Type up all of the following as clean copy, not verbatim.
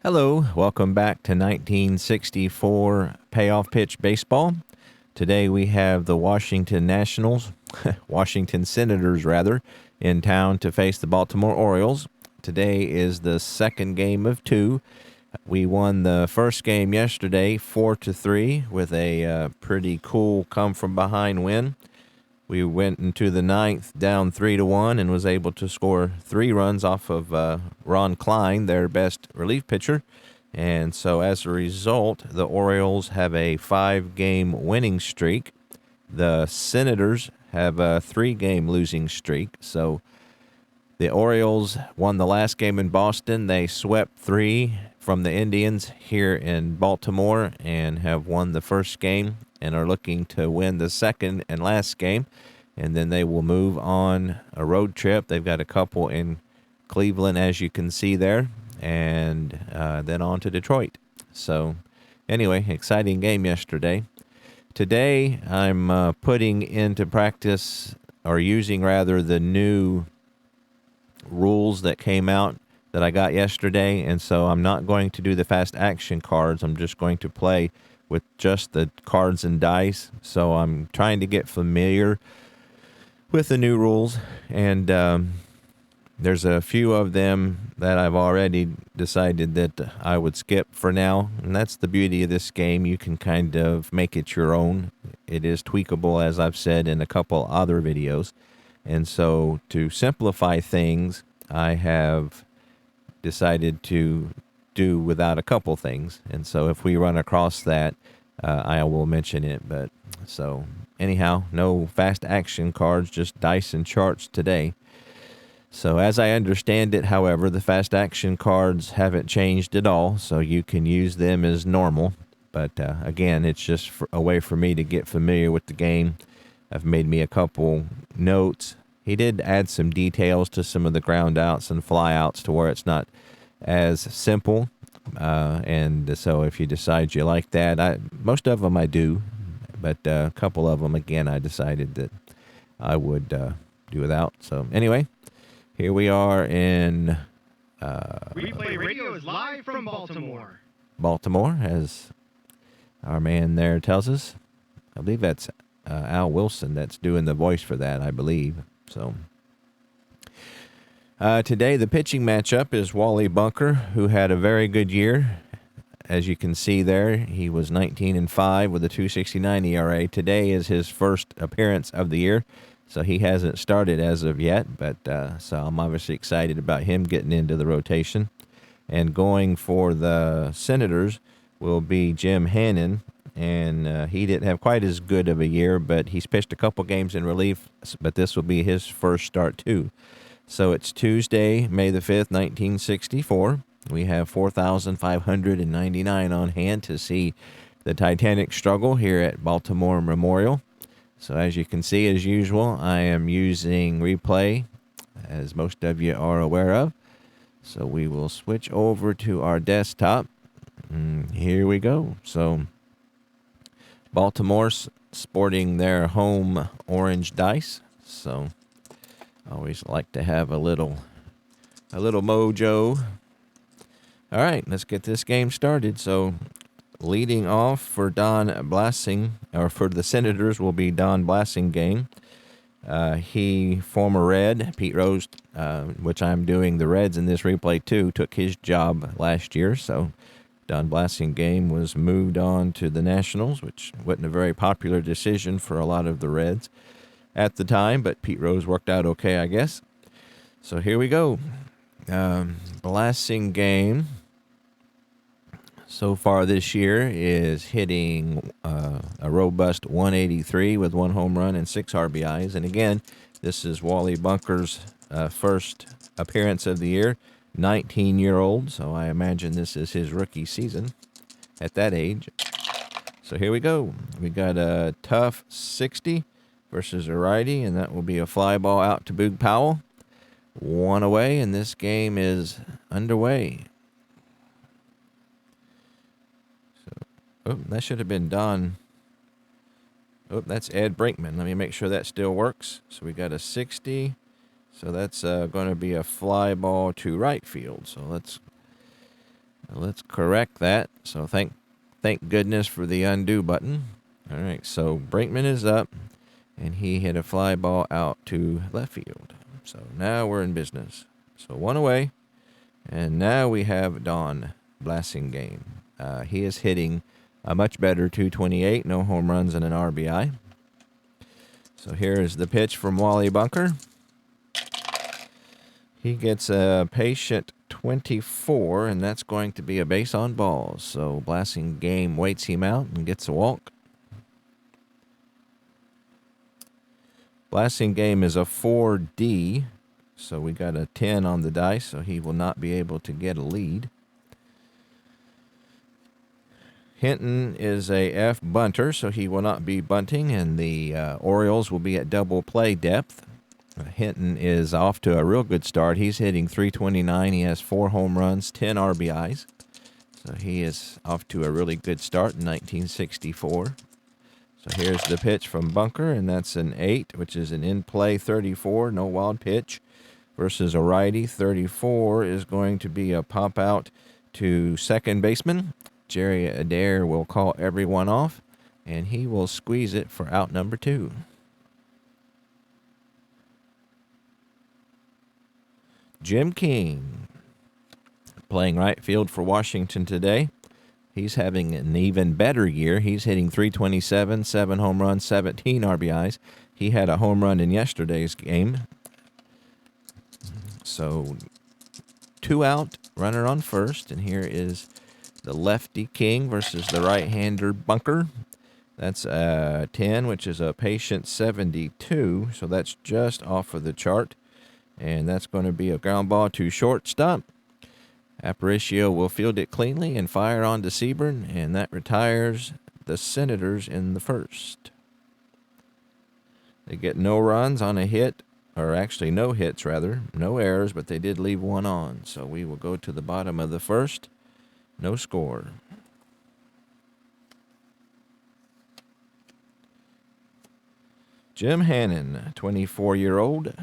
Hello, welcome back to 1964 Payoff Pitch Baseball. Today we have the Washington Nationals, Washington Senators rather, in town to face the Baltimore Orioles. Today is the second game of two. We won the first game yesterday 4-3 with a pretty cool come from behind win. We went into the ninth down 3-1 and was able to score 3 runs off of Ron Klein, their best relief pitcher. And so as a result, the Orioles have a 5-game winning streak. The Senators have a 3-game losing streak. So the Orioles won the last game in Boston. They swept 3 from the Indians here in Baltimore and have won the first game and are looking to win the second and last game. And then they will move on a road trip. They've got a couple in Cleveland, as you can see there, and then on to Detroit. So anyway, exciting game yesterday. Today I'm putting into practice, or using rather, the new rules that came out that I got yesterday, and so I'm not going to do the fast action cards. I'm just going to play with just the cards and dice. So I'm trying to get familiar with the new rules, and there's a few of them that I've already decided that I would skip for now, and that's the beauty of this game. You can kind of make it your own. It is tweakable, as I've said in a couple other videos, and so to simplify things, I have decided to do without a couple things, and so if we run across that, I will mention it. But so anyhow, no fast action cards, just dice and charts today. So as I understand it, however, the fast action cards haven't changed at all, so you can use them as normal. But again, it's just a way for me to get familiar with the game. I've made me a couple notes. He did add some details to some of the ground outs and fly outs to where it's not as simple. And so if you decide you like that, most of them I do, but a couple of them, again, I decided that I would do without. So anyway, here we are in Replay Radio is live from Baltimore. Baltimore, as our man there tells us. I believe that's Al Wilson that's doing the voice for that, I believe. So today the pitching matchup is Wally Bunker, who had a very good year. As you can see there, he was 19-5 with a 2.69 ERA. Today is his first appearance of the year, so he hasn't started as of yet. But so I'm obviously excited about him getting into the rotation. And going for the Senators will be Jim Hannon, and he didn't have quite as good of a year, but he's pitched a couple games in relief. But this will be his first start too. So it's Tuesday, May the 5th, 1964. We have 4,599 on hand to see the Titanic struggle here at Baltimore Memorial. So as you can see, as usual, I am using replay, as most of you are aware of. So we will switch over to our desktop. Here we go. So Baltimore's sporting their home orange dice. So I always like to have a little mojo. All right, let's get this game started. So leading off for Don Blassing, or for the Senators, will be Don Blassingame. He, former Red, Pete Rose, which I'm doing the Reds in this replay too, took his job last year. So Don Blassingame was moved on to the Nationals, which wasn't a very popular decision for a lot of the Reds at the time, but Pete Rose worked out okay, I guess. So here we go. Blassingame so far this year is hitting a robust 183 with 1 home run and 6 RBIs. And again, this is Wally Bunker's first appearance of the year, 19-year-old. So I imagine this is his rookie season at that age. So here we go. We got a tough 60 versus a righty, and that will be a fly ball out to Boog Powell. 1 away, and this game is underway. Oh, that should have been Don. Oh, that's Ed Brinkman. Let me make sure that still works. So we got a 60. So that's going to be a fly ball to right field. So let's Let's correct that. So thank goodness for the undo button. All right, so Brinkman is up, and he hit a fly ball out to left field. So now we're in business. So one away, and now we have Don Blasingame. He is hitting a much better 228, no home runs and an RBI. So here is the pitch from Wally Bunker. He gets a patient 24, and that's going to be a base on balls. So Blasingame waits him out and gets a walk. Blasingame is a 4D, so we got a 10 on the dice, so he will not be able to get a lead. Hinton is a F bunter, so he will not be bunting, and the Orioles will be at double play depth. Hinton is off to a real good start. He's hitting 329. He has 4 home runs, 10 RBIs. So he is off to a really good start in 1964. So here's the pitch from Bunker, and that's an 8, which is an in-play 34, no wild pitch, versus a righty. 34 is going to be a pop out to second baseman. Jerry Adair will call everyone off, and he will squeeze it for out number 2. Jim King, playing right field for Washington today. He's having an even better year. He's hitting 327, 7 home runs, 17 RBIs. He had a home run in yesterday's game. So 2 out, runner on first, and here is the lefty King versus the right-hander Bunker. That's a 10, which is a patient 72, so that's just off of the chart. And that's going to be a ground ball to shortstop. Aparicio will field it cleanly and fire on to Seaburn, and that retires the Senators in the first. They get no runs on a hit, or actually no hits rather, no errors, but they did leave one on. So we will go to the bottom of the first. No score. Jim Hannon, 24-year-old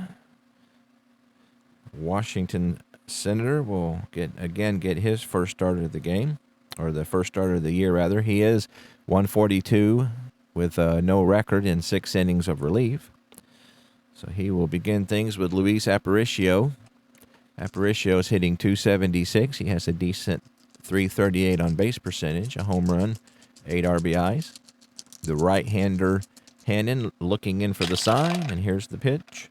Washington Senator, will get his first start of the game, or the first start of the year rather. He is 142 with no record in 6 innings of relief. So he will begin things with Luis Aparicio. Aparicio is hitting 276. He has a decent 338 on base percentage, a home run, 8 RBIs. The right-hander Hannon looking in for the sign, and here's the pitch.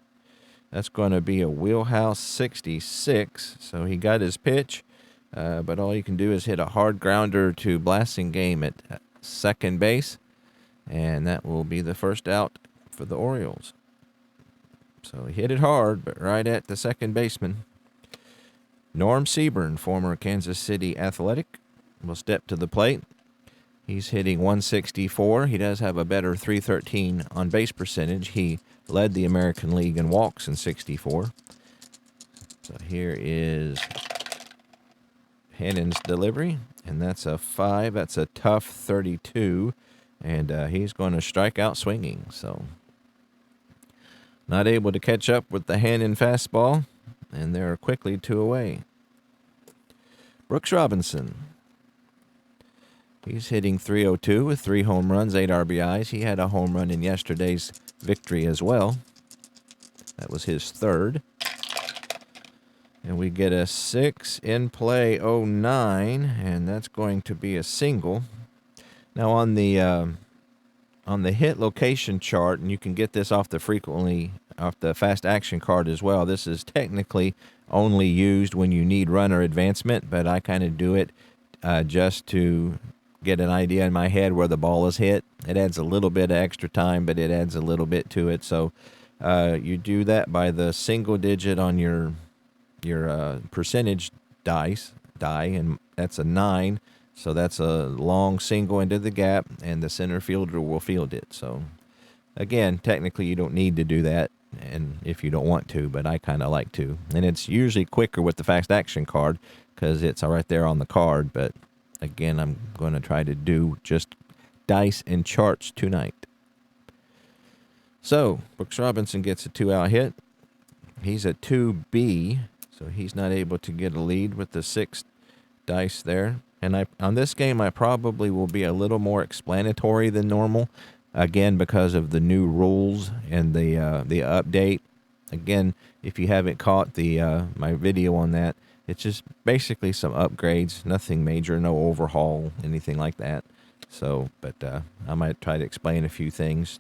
That's going to be a wheelhouse 66. So he got his pitch, but all you can do is hit a hard grounder to Blasingame at second base, and that will be the first out for the Orioles. So he hit it hard, but right at the second baseman. Norm Seaburn, former Kansas City Athletic, will step to the plate. He's hitting 164. He does have a better 313 on base percentage. He led the American League in walks in 64. So here is Hannon's delivery, and that's a 5. That's a tough 32, and he's going to strike out swinging. So not able to catch up with the Hannon fastball, and they're quickly 2 away. Brooks Robinson. He's hitting 302 with 3 home runs, 8 RBIs. He had a home run in yesterday's victory as well. That was his 3rd. And we get a 6 in play 09, and that's going to be a single. Now on the hit location chart, and you can get this off the fast action card as well. This is technically only used when you need runner advancement, but I kind of do it just to get an idea in my head where the ball is hit. It adds a little bit of extra time, but it adds a little bit to it. So you do that by the single digit on your percentage die, and that's a 9. So that's a long single into the gap, and the center fielder will field it. So again, technically you don't need to do that, and if you don't want to, but I kind of like to. And it's usually quicker with the fast action card because it's right there on the card, but again, I'm going to try to do just dice and charts tonight. So, Brooks Robinson gets a 2-out hit. He's a 2B, so he's not able to get a lead with the 6 dice there. And on this game, I probably will be a little more explanatory than normal, again, because of the new rules and the update. Again, if you haven't caught my video on that, it's just basically some upgrades, nothing major, no overhaul, anything like that. So, but I might try to explain a few things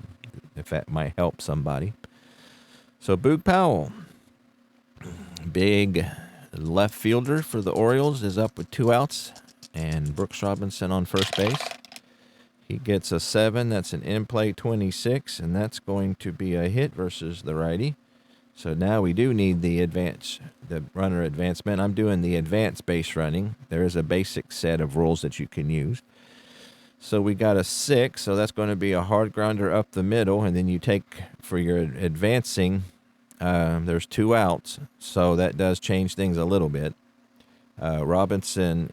if that might help somebody. So, Boog Powell, big left fielder for the Orioles, is up with 2 outs, and Brooks Robinson on first base. He gets a 7. That's an in-play 26, and that's going to be a hit versus the righty. So now we do need the runner advancement. I'm doing the advanced base running. There is a basic set of rules that you can use. So we got a 6, so that's going to be a hard grounder up the middle, and then you take for your advancing. There's 2 outs, so that does change things a little bit. Robinson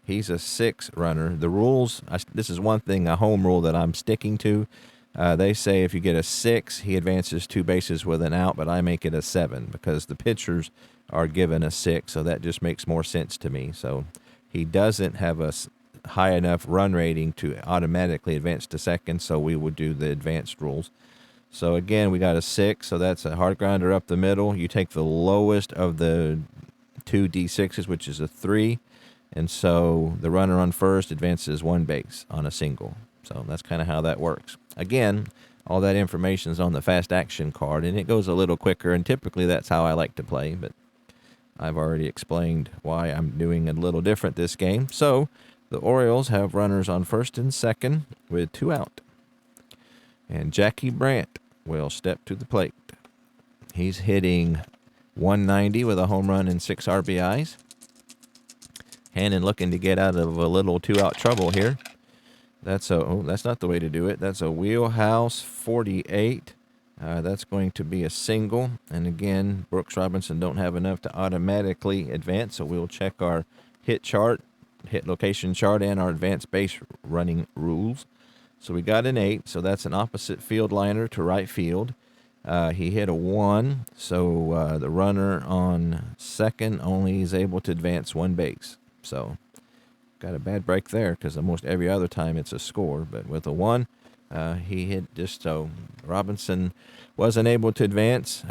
he's a 6 runner. The rules, this is one thing, a home rule that I'm sticking to. They say if you get a 6, he advances 2 bases with an out, but I make it a 7 because the pitchers are given a 6, so that just makes more sense to me. So he doesn't have a high enough run rating to automatically advance to second, so we would do the advanced rules. So again, we got a 6, so that's a hard grounder up the middle. You take the lowest of the 2 D6s, which is a 3, and so the runner on first advances 1 base on a single. So that's kind of how that works. Again, all that information is on the fast action card, and it goes a little quicker, and typically that's how I like to play, but I've already explained why I'm doing a little different this game. So the Orioles have runners on first and second with 2 out. And Jackie Brandt will step to the plate. He's hitting 190 with a home run and 6 RBIs. Hannon looking to get out of a little 2-out trouble here. That's not the way to do it. That's a wheelhouse 48. That's going to be a single. And again, Brooks Robinson don't have enough to automatically advance, so we'll check our hit location chart, and our advanced base running rules. So we got an 8, so that's an opposite field liner to right field. He hit a 1, so the runner on second only is able to advance 1 base. So got a bad break there because almost every other time it's a score. But with a 1, he hit just so. Robinson wasn't able to advance.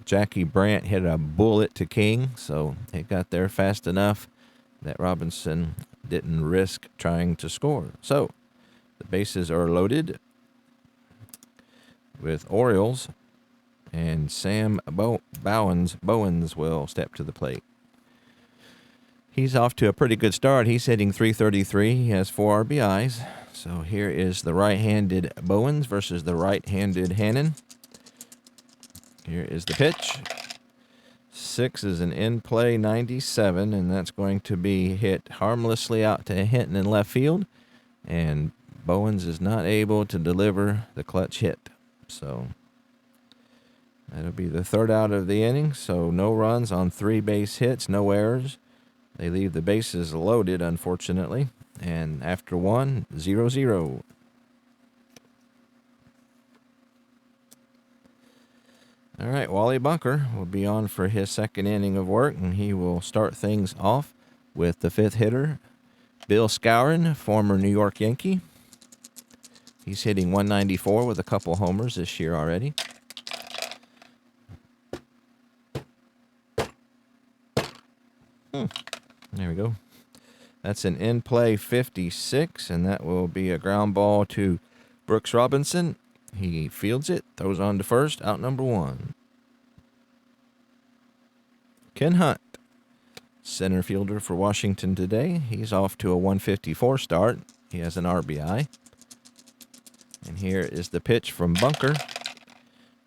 Jackie Brandt hit a bullet to King, so it got there fast enough that Robinson didn't risk trying to score. So the bases are loaded with Orioles, and Sam Bowens will step to the plate. He's off to a pretty good start. He's hitting .333. He has 4 RBIs. So here is the right-handed Bowens versus the right-handed Hannon. Here is the pitch. 6 is an in-play 97, and that's going to be hit harmlessly out to Hinton in left field. And Bowens is not able to deliver the clutch hit. So that'll be the 3rd out of the inning. So no runs on 3 base hits, no errors. They leave the bases loaded, unfortunately. And after 1, 0-0. All right, Wally Bunker will be on for his 2nd inning of work, and he will start things off with the 5th hitter, Bill Skowron, former New York Yankee. He's hitting 194 with a couple homers this year already. There we go. That's an in-play 56, and that will be a ground ball to Brooks Robinson. He fields it, throws on to first, out number 1. Ken Hunt, center fielder for Washington today. He's off to a 154 start. He has an RBI. And here is the pitch from Bunker.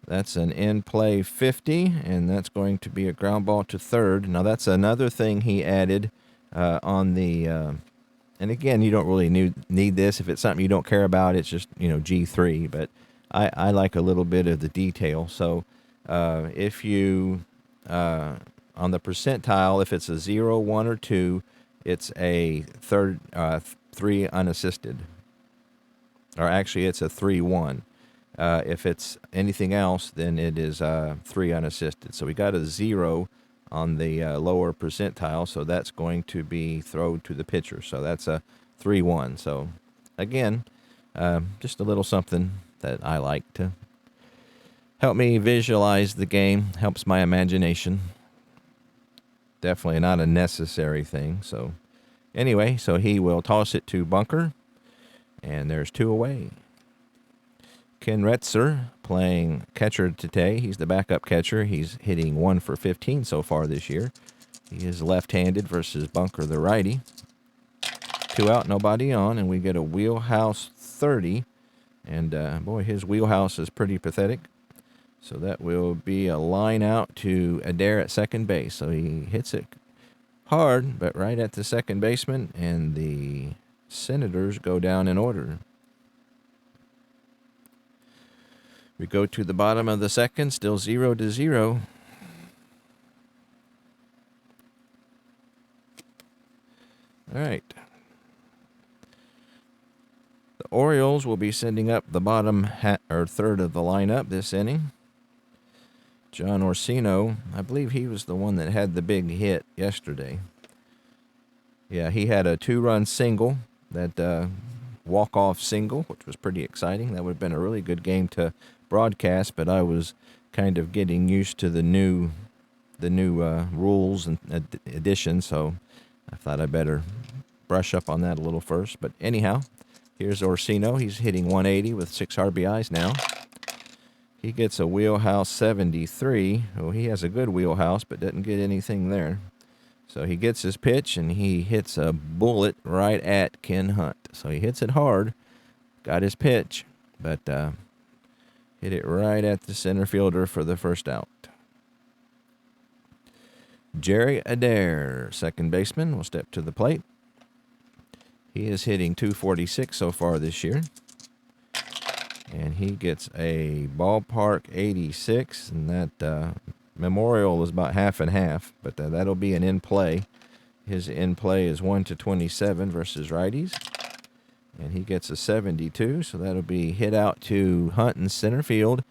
That's an in-play 50, and that's going to be a ground ball to third. Now, that's another thing he added on the and again, you don't really need this. If it's something you don't care about, it's just, G3. But I like a little bit of the detail. So if you, on the percentile, if it's a 0, 1, or 2, it's a 3 unassisted. Or actually, it's a 3-1. If it's anything else, then it is 3 unassisted. So we got a 0 on the lower percentile, so that's going to be thrown to the pitcher. So that's a 3-1. So again, just a little something that I like to help me visualize the game, helps my imagination. Definitely not a necessary thing. So anyway, so he will toss it to bunker, and there's 2 away. Ken Retzer playing catcher today. He's the backup catcher. He's hitting 1 for 15 so far this year. He is left-handed versus bunker the righty. 2 out, nobody on, and we get a wheelhouse 30. And boy, his wheelhouse is pretty pathetic. So that will be a line out to Adair at second base. So he hits it hard, but right at the second baseman, and the Senators go down in order. We go to the bottom of the second, still 0-0. All right. The Orioles will be sending up the bottom third of the lineup this inning. John Orsino, I believe he was the one that had the big hit yesterday. Yeah, he had a 2-run single, that walk-off single, which was pretty exciting. That would have been a really good game to broadcast, but I was kind of getting used to the new rules and additions, so I thought I better brush up on that a little first. But anyhow, here's Orsino. He's hitting 180 with 6 RBIs now. He gets a wheelhouse 73. Oh, he has a good wheelhouse, but doesn't get anything there. So he gets his pitch, and he hits a bullet right at Ken Hunt. So he hits it hard, got his pitch, but hit it right at the center fielder for the first out. Jerry Adair, second baseman, will step to the plate. He is hitting 246 so far this year. And he gets a ballpark 86, and that Memorial is about half and half, but that'll be an in-play. His in-play is 1-27 versus righties. And he gets a 72, so that'll be hit out to Hunt in center field.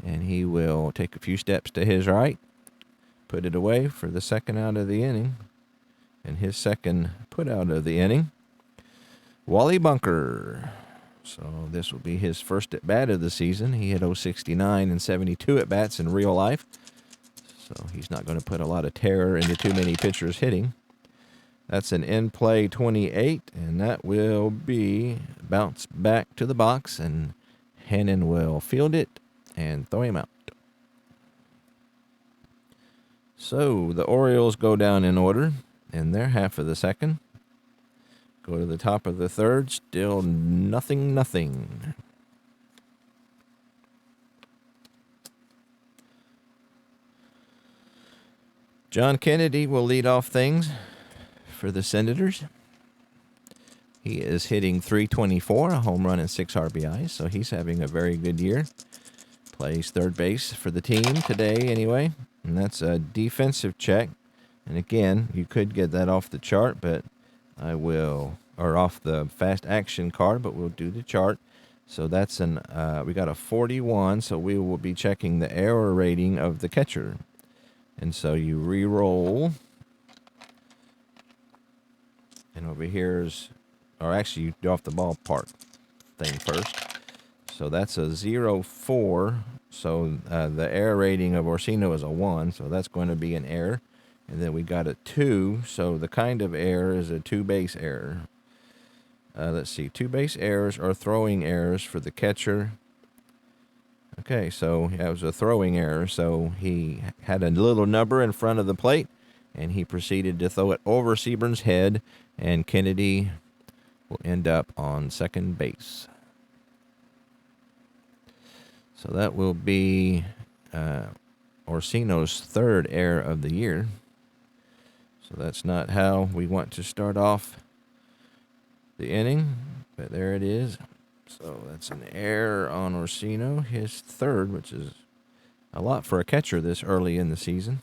And he will take a few steps to his right, put it away for the second out of the inning. And his second put out of the inning, Wally Bunker. So this will be his first at-bat of the season. He hit 069 and 72 at-bats in real life. So he's not going to put a lot of terror into too many pitchers hitting. That's an in-play 28, and that will be bounced back to the box, and Hannon will field it and throw him out. So the Orioles go down in order in their half of the second. Go to the top of the third, still 0-0. John Kennedy will lead off things for the Senators. He is hitting 324, a home run and 6 RBIs, so he's having a very good year. Plays third base for the team today anyway, and that's a defensive check. And again, you could get that off the chart, but I will, or off the fast action card, but we'll do the chart. So that's we got a 41, so we will be checking the error rating of the catcher. And so you re-roll. And over here's, or actually you do off the ballpark thing first. So that's a 0-4. So the error rating of Orsino is a 1, so that's going to be an error. And then we got a 2, so the kind of error is a 2-base error. Let's see, 2-base errors are throwing errors for the catcher. Okay, so it was a throwing error, so he had a little number in front of the plate, and he proceeded to throw it over Seburn's head, and Kennedy will end up on second base. So that will be Orsino's third error of the year. So that's not how we want to start off the inning, but there it is. So that's an error on Orsino, his third, which is a lot for a catcher this early in the season.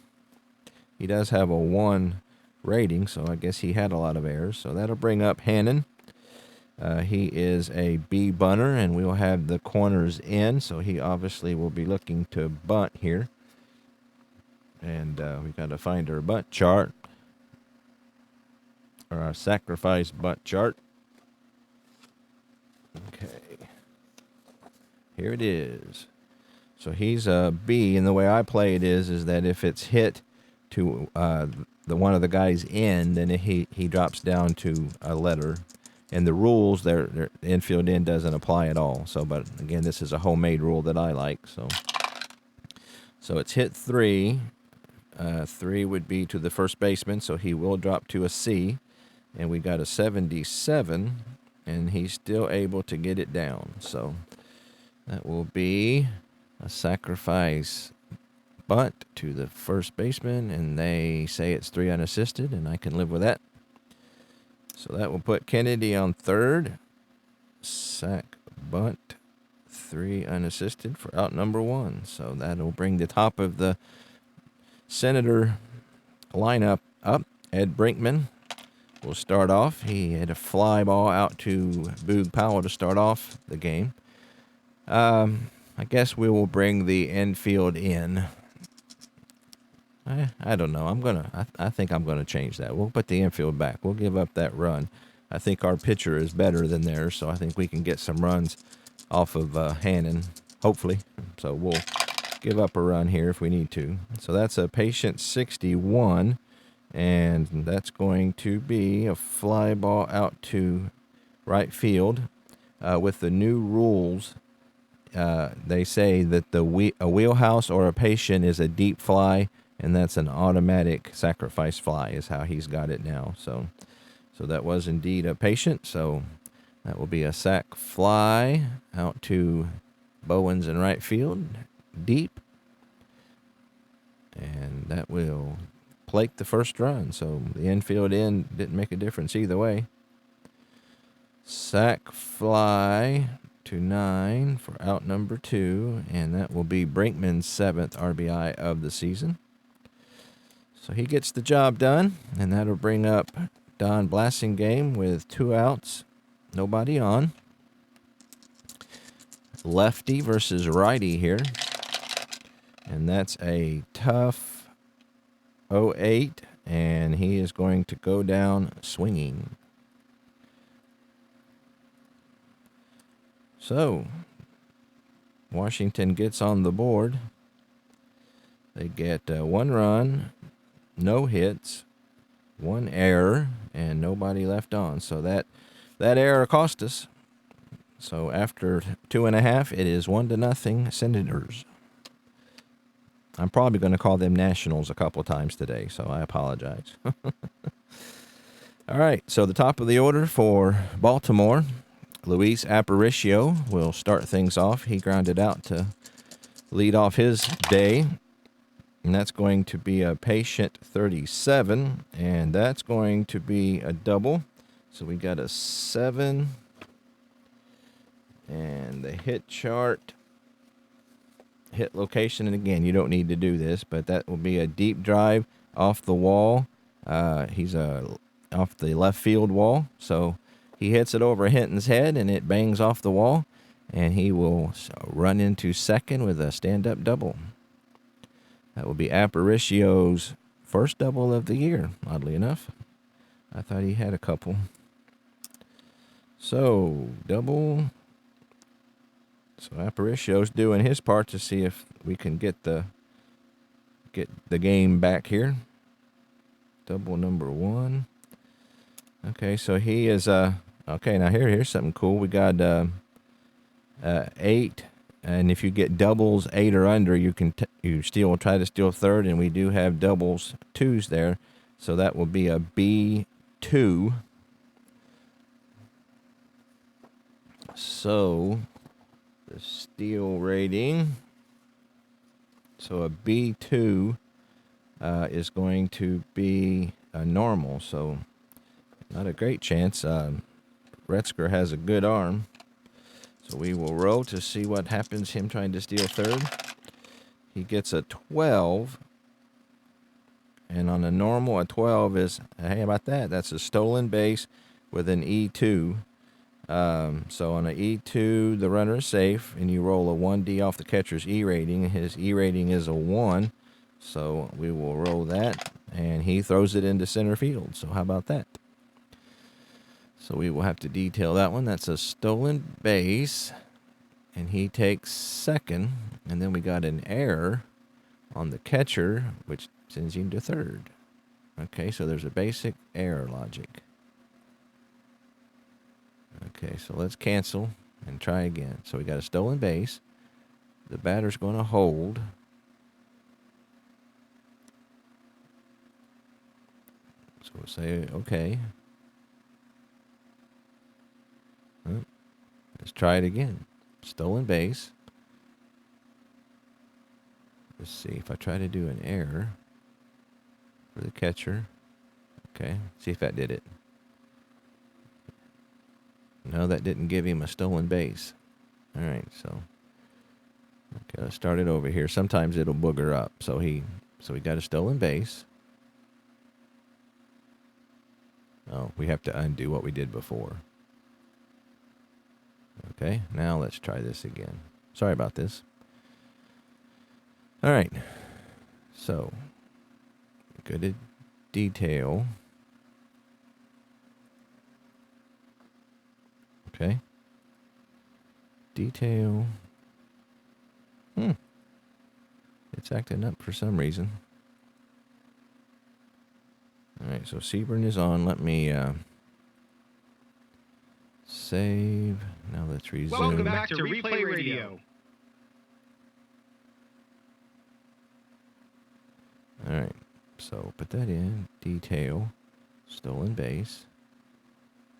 He does have a 1 rating, so I guess he had a lot of errors. So that'll bring up Hannon. He is a B bunter, and we'll have the corners in, so he obviously will be looking to bunt here. And we got to find our butt chart, or our sacrifice butt chart. Okay. Here it is. So he's a B, and the way I play it is that if it's hit to the one of the guys in, then he drops down to a letter. And the rules, their infield in doesn't apply at all. So, but again, this is a homemade rule that I like. So it's hit 3. 3 would be to the first baseman, so he will drop to a C. And we got a 77, and he's still able to get it down. So that will be a sacrifice bunt to the first baseman, and they say it's 3 unassisted, and I can live with that. So that will put Kennedy on third. Sac bunt, 3 unassisted for out number 1. So that'll bring the top of the Senator lineup up. Ed Brinkman will start off. He had a fly ball out to Boog Powell to start off the game. I guess we will bring the infield in. I don't know. I think I'm gonna change that. We'll put the infield back. We'll give up that run. I think our pitcher is better than theirs, so I think we can get some runs off of Hannon, hopefully. So we'll give up a run here if we need to. So that's a patient 61, and that's going to be a fly ball out to right field. With the new rules, they say that a wheelhouse or a patient is a deep fly, and that's an automatic sacrifice fly is how he's got it now. So that was indeed a patient. So that will be a sac fly out to Bowens in right field, deep. And that will plate the first run. So the infield in didn't make a difference either way. Sac fly to 9 for out number 2, and that will be Brinkman's 7th RBI of the season. So he gets the job done, and that'll bring up Don Blasingame with 2 outs, nobody on. Lefty versus righty here, and that's a tough 0-8, and he is going to go down swinging. So Washington gets on the board. They get 1 run, no hits, 1 error, and nobody left on. So that error cost us. So after 2.5, it is 1-0 Senators. I'm probably going to call them Nationals a couple of times today, so I apologize. All right, so the top of the order for Baltimore, Luis Aparicio will start things off. He grounded out to lead off his day. And that's going to be a patient 37, and that's going to be a double. So we got a 7, and the hit chart, hit location, and again, you don't need to do this, but that will be a deep drive off the wall. He's off the left field wall, so he hits it over Hinton's head, and it bangs off the wall, and he will run into second with a stand-up double. That will be Aparicio's first double of the year, oddly enough. I thought he had a couple. So, double. So Aparicio's doing his part to see if we can get the game back here. Double number 1. Okay, so he is okay, now here's something cool. We got 8. And if you get doubles 8 or under, you can you still try to steal third, and we do have doubles 2s there, so that will be a B2. So the steal rating, so a B2 is going to be a normal, so not a great chance. Retzker has a good arm. So we will roll to see what happens, him trying to steal third. He gets a 12. And on a normal, a 12 is, hey, how about that? That's a stolen base with an E2. So on an E2, the runner is safe, and you roll a 1D off the catcher's E rating. His E rating is a 1. So we will roll that, and he throws it into center field. So how about that? So we will have to detail that one. That's a stolen base, and he takes second. And then we got an error on the catcher, which sends him to third. Okay, so there's a basic error logic. Okay, so let's cancel and try again. So we got a stolen base. The batter's going to hold. So we'll say, okay. Let's try it again. Stolen base. Let's see if I try to do an error for the catcher. Okay, see if that did it. No, that didn't give him a stolen base. All right, so okay, let's start it over here. Sometimes it'll booger up. So he got a stolen base. Oh, we have to undo what we did before. Okay, now let's try this again. Sorry about this. All right, so go to detail. Okay. Detail. It's acting up for some reason. All right, so Sebring is on. Let me save. Now let's resume. Welcome back to Replay Radio. All right, so put that in. Detail. Stolen base.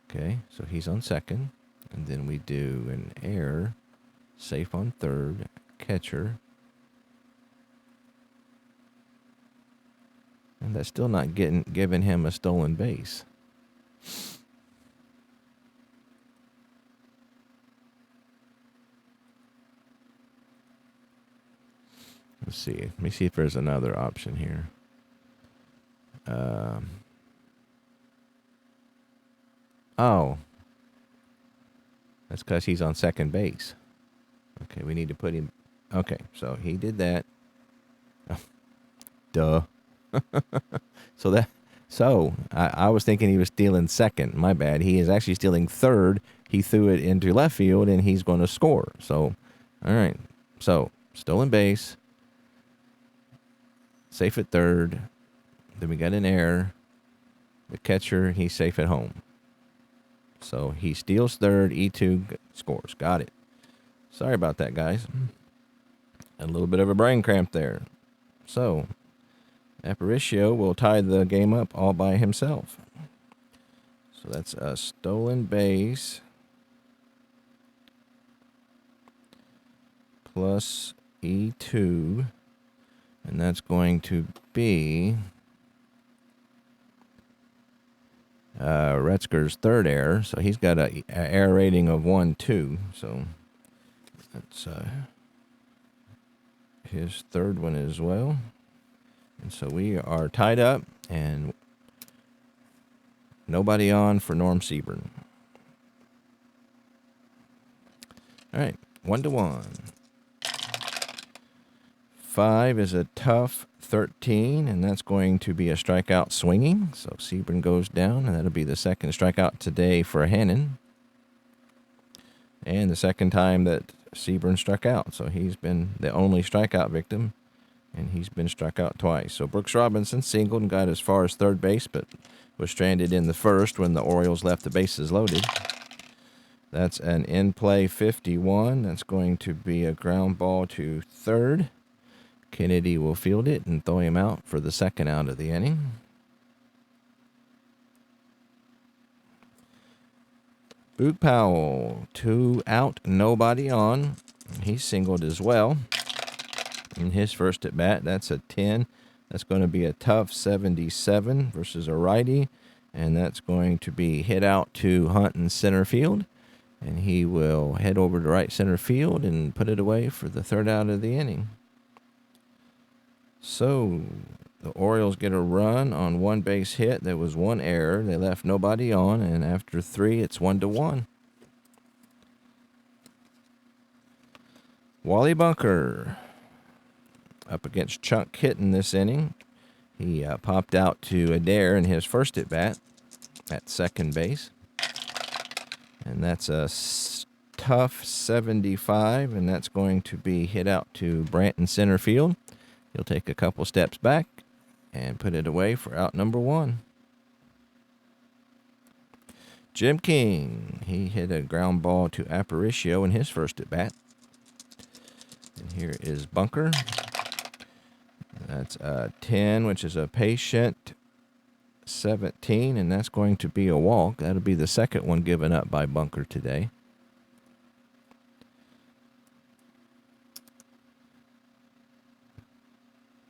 Okay, so he's on second. And then we do an error. Safe on third. Catcher. And that's still not giving him a stolen base. Let's see. Let me see if there's another option here. Oh. That's because he's on second base. Okay, we need to put him. Okay, so he did that. Oh, duh. So I was thinking he was stealing second. My bad. He is actually stealing third. He threw it into left field, and he's going to score. So, all right. So, stolen base. Safe at third. Then we got an error. The catcher, he's safe at home. So, he steals third. E2 scores. Got it. Sorry about that, guys. A little bit of a brain cramp there. So, Aparicio will tie the game up all by himself. So that's a stolen base plus E2. And that's going to be Retzker's third error. So he's got a error rating of 1-2. So that's his third one as well. And so we are tied up, and nobody on for Norm Sebring. All right, 1-1. 5 is a tough 13, and that's going to be a strikeout swinging. So Sebring goes down, and that'll be the second strikeout today for Hannon. And the second time that Sebring struck out. So he's been the only strikeout victim. And he's been struck out twice. So Brooks Robinson singled and got as far as third base, but was stranded in the first when the Orioles left the bases loaded. That's an in-play 51. That's going to be a ground ball to third. Kennedy will field it and throw him out for the second out of the inning. Boog Powell, 2 out, nobody on. He singled as well. In his first at bat, that's a 10. That's going to be a tough 77 versus a righty. And that's going to be hit out to Hunt in center field. And he will head over to right center field and put it away for the third out of the inning. So the Orioles get a run on one base hit. There was one error. They left nobody on. And after 3, it's 1-1. Wally Bunker. up against Chuck Hitton this inning. He popped out to Adair in his first at-bat at second base. And that's a tough 75, and that's going to be hit out to Brant in center field. He'll take a couple steps back and put it away for out number 1. Jim King, he hit a ground ball to Aparicio in his first at-bat. And here is Bunker. That's a 10, which is a patient 17, and that's going to be a walk. That'll be the second one given up by Bunker today.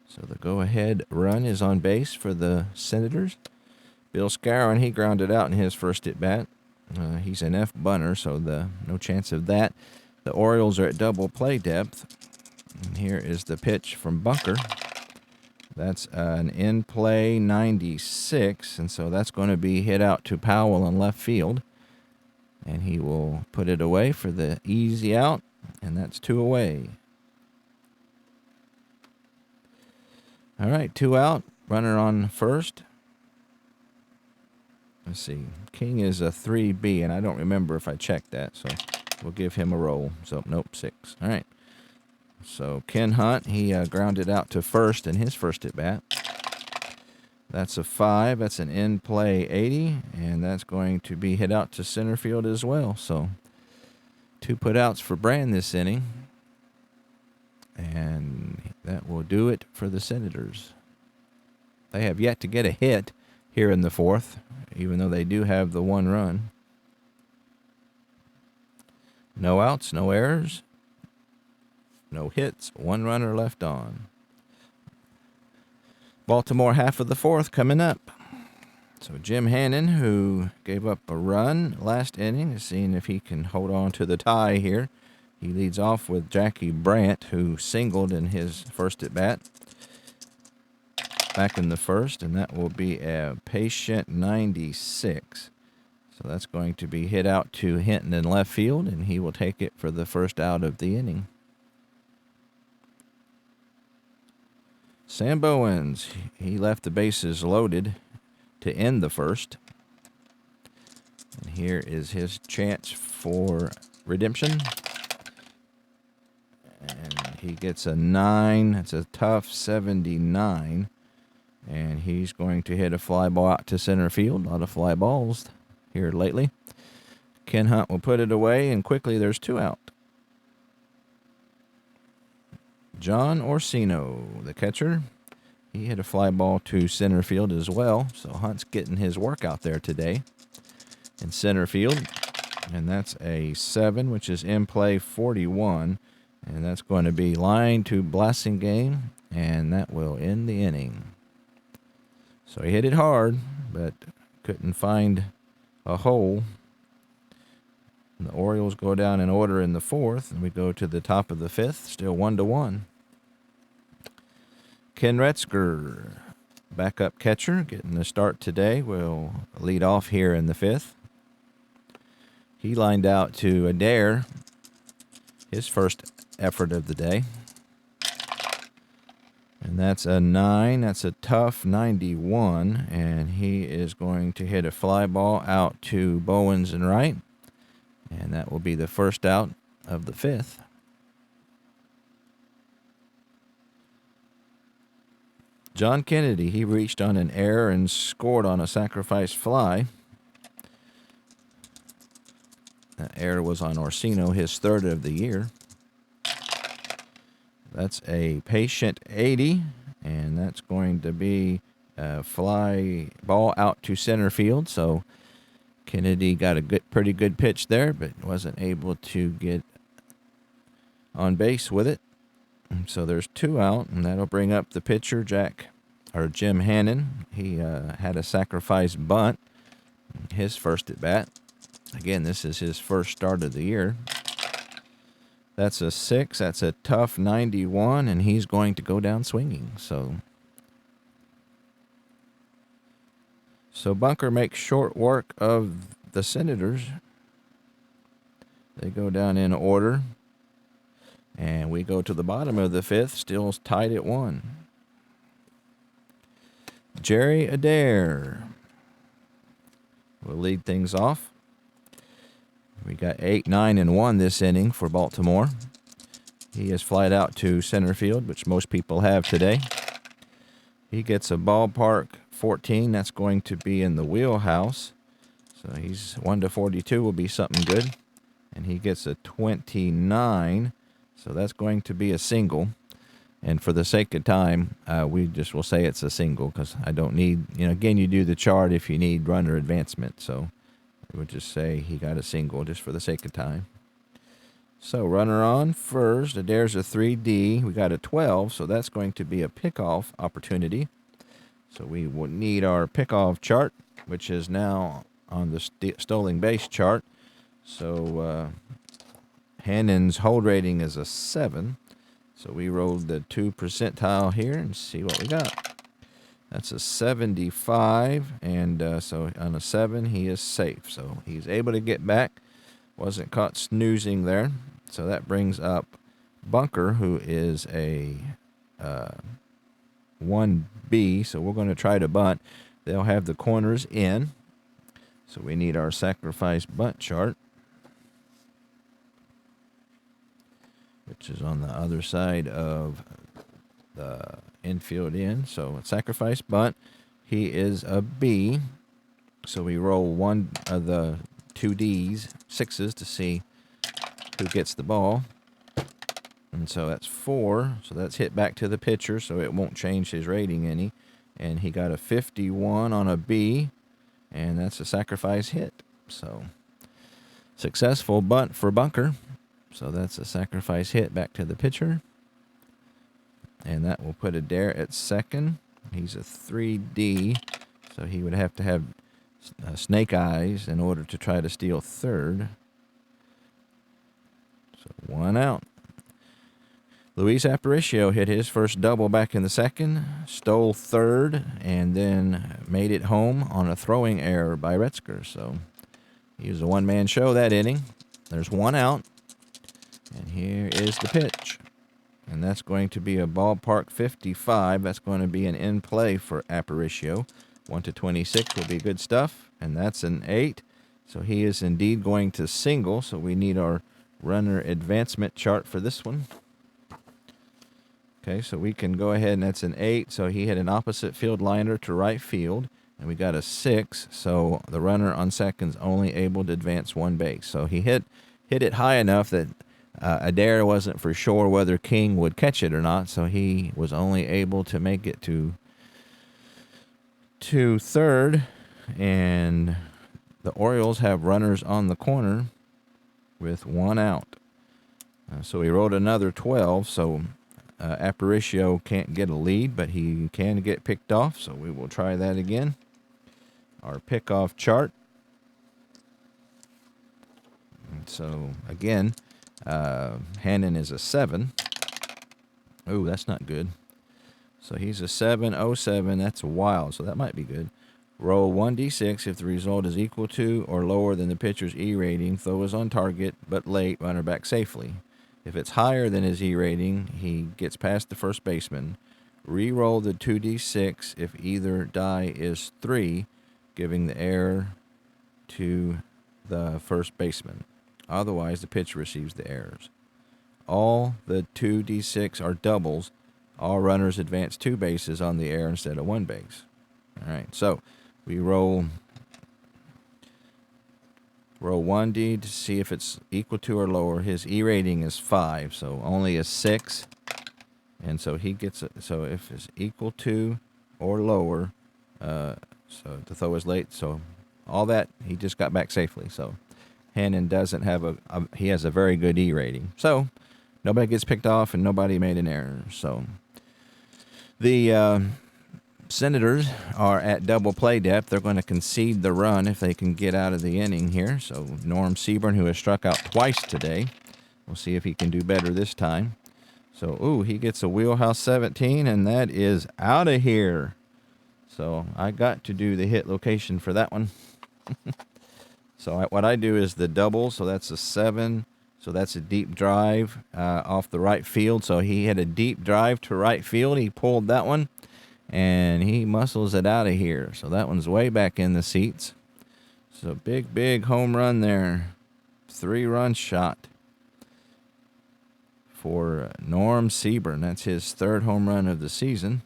So the go-ahead run is on base for the Senators. Bill Scowen, he grounded out in his first at-bat. He's an F bunter, so no chance of that. The Orioles are at double play depth. And here is the pitch from Bunker. That's an in-play 96, and so that's going to be hit out to Powell in left field. And he will put it away for the easy out, and that's 2 away. All right, 2 out, runner on first. Let's see, King is a 3B, and I don't remember if I checked that, so we'll give him a roll. So, nope, 6. All right. So, Ken Hunt, he grounded out to first in his first at-bat. That's a 5. That's an in-play 80, and that's going to be hit out to center field as well. So, 2 putouts for Brand this inning, and that will do it for the Senators. They have yet to get a hit here in the 4th, even though they do have the 1 run. No outs, no errors, no hits, 1 runner left on. Baltimore half of the 4th coming up. So Jim Hannon, who gave up a run last inning, is seeing if he can hold on to the tie here. He leads off with Jackie Brandt, who singled in his first at-bat back in the first, and that will be a patient 96. So that's going to be hit out to Hinton in left field, and he will take it for the first out of the inning. Sam Bowens, he left the bases loaded to end the first. And here is his chance for redemption. And he gets a 9. That's a tough 79. And he's going to hit a fly ball out to center field. A lot of fly balls here lately. Ken Hunt will put it away, and quickly there's 2 out. John Orsino, the catcher, he hit a fly ball to center field as well. So Hunt's getting his work out there today in center field. And that's a 7, which is in play 41. And that's going to be line to Blasingame, and that will end the inning. So he hit it hard, but couldn't find a hole. And the Orioles go down in order in the 4th, and we go to the top of the 5th, still 1-1. Ken Retzker, backup catcher, getting the start today, will lead off here in the 5th. He lined out to Adair, his first effort of the day. And that's a 9. That's a tough 91. And he is going to hit a fly ball out to Bowens and right. And that will be the first out of the 5th. John Kennedy, he reached on an error and scored on a sacrifice fly. That error was on Orsino, his 3rd of the year. That's a patient 80, and that's going to be a fly ball out to center field. So Kennedy got a pretty good pitch there, but wasn't able to get on base with it. So there's 2 out, and that'll bring up the pitcher, Jim Hannon. He had a sacrifice bunt, his first at bat. Again, this is his first start of the year. That's a 6. That's a tough 91, and he's going to go down swinging. So Bunker makes short work of the Senators. They go down in order. And we go to the bottom of the fifth, still tied at 1. Jerry Adair will lead things off. We got 8, 9, and 1 this inning for Baltimore. He is flied out to center field, which most people have today. He gets a ballpark 14. That's going to be in the wheelhouse. So he's 1 to 42 will be something good. And he gets a 29. So that's going to be a single. And for the sake of time, we just will say it's a single because I don't need, again, you do the chart if you need runner advancement. So we'll just say he got a single just for the sake of time. So runner on first. Adair's a 3D. We got a 12, so that's going to be a pickoff opportunity. So we will need our pickoff chart, which is now on the stolen base chart. So Hannon's hold rating is a 7. So we rolled the 2 percentile here and see what we got. That's a 75, and so on a 7, he is safe. So he's able to get back. Wasn't caught snoozing there. So that brings up Bunker, who is a 1B. So we're going to try to bunt. They'll have the corners in. So we need our sacrifice bunt chart, which is on the other side of the infield end. So sacrifice bunt. He is a B. So we roll one of the 2Ds, 6s, to see who gets the ball. And so that's 4. So that's hit back to the pitcher, so it won't change his rating any. And he got a 51 on a B, and that's a sacrifice hit. So successful bunt for Bunker. So that's a sacrifice hit back to the pitcher. And that will put Adair at second. He's a 3D, so he would have to have snake eyes in order to try to steal third. So 1 out. Luis Aparicio hit his first double back in the second, stole third, and then made it home on a throwing error by Retzker. So he was a one-man show that inning. There's 1 out. And here is the pitch. And that's going to be a ballpark 55. That's going to be an in play for Aparicio. 1 to 26 will be good stuff. And that's an 8. So he is indeed going to single. So we need our runner advancement chart for this one. Okay, so we can go ahead, and that's an 8. So he hit an opposite field liner to right field. And we got a 6. So the runner on second's only able to advance 1 base. So he hit it high enough that Adair wasn't for sure whether King would catch it or not, so he was only able to make it to third, and the Orioles have runners on the corner with 1 out. So he rolled another 12, so Aparicio can't get a lead, but he can get picked off, so we will try that again. Our pickoff chart. And so, again, Hannon is a 7. Oh, that's not good. So he's a 707. That's wild, so that might be good. Roll 1d6 if the result is equal to or lower than the pitcher's E rating. Throw is on target, but late, runner back safely. If it's higher than his E rating, he gets past the first baseman. Re-roll the 2d6 if either die is 3, giving the error to the first baseman. Otherwise, the pitcher receives the errors. All the 2d6 are doubles. All runners advance 2 bases on the error instead of 1 base. All right, so we roll 1d to see if it's equal to or lower. His E rating is 5, so only a 6. And so he gets it. So if it's equal to or lower, so the throw is late. So all that, he just got back safely. So Hannon doesn't have he has a very good E rating. So nobody gets picked off and nobody made an error. So the Senators are at double play depth. They're going to concede the run if they can get out of the inning here. So Norm Seaburn, who has struck out twice today, we'll see if he can do better this time. So, he gets a wheelhouse 17, and that is out of here. So I got to do the hit location for that one. So what I do is the double, so that's a 7. So that's a deep drive off the right field. So he had a deep drive to right field. He pulled that one, and he muscles it out of here. So that one's way back in the seats. So big home run there. 3-run shot for Norm Seaburn. That's his 3rd home run of the season.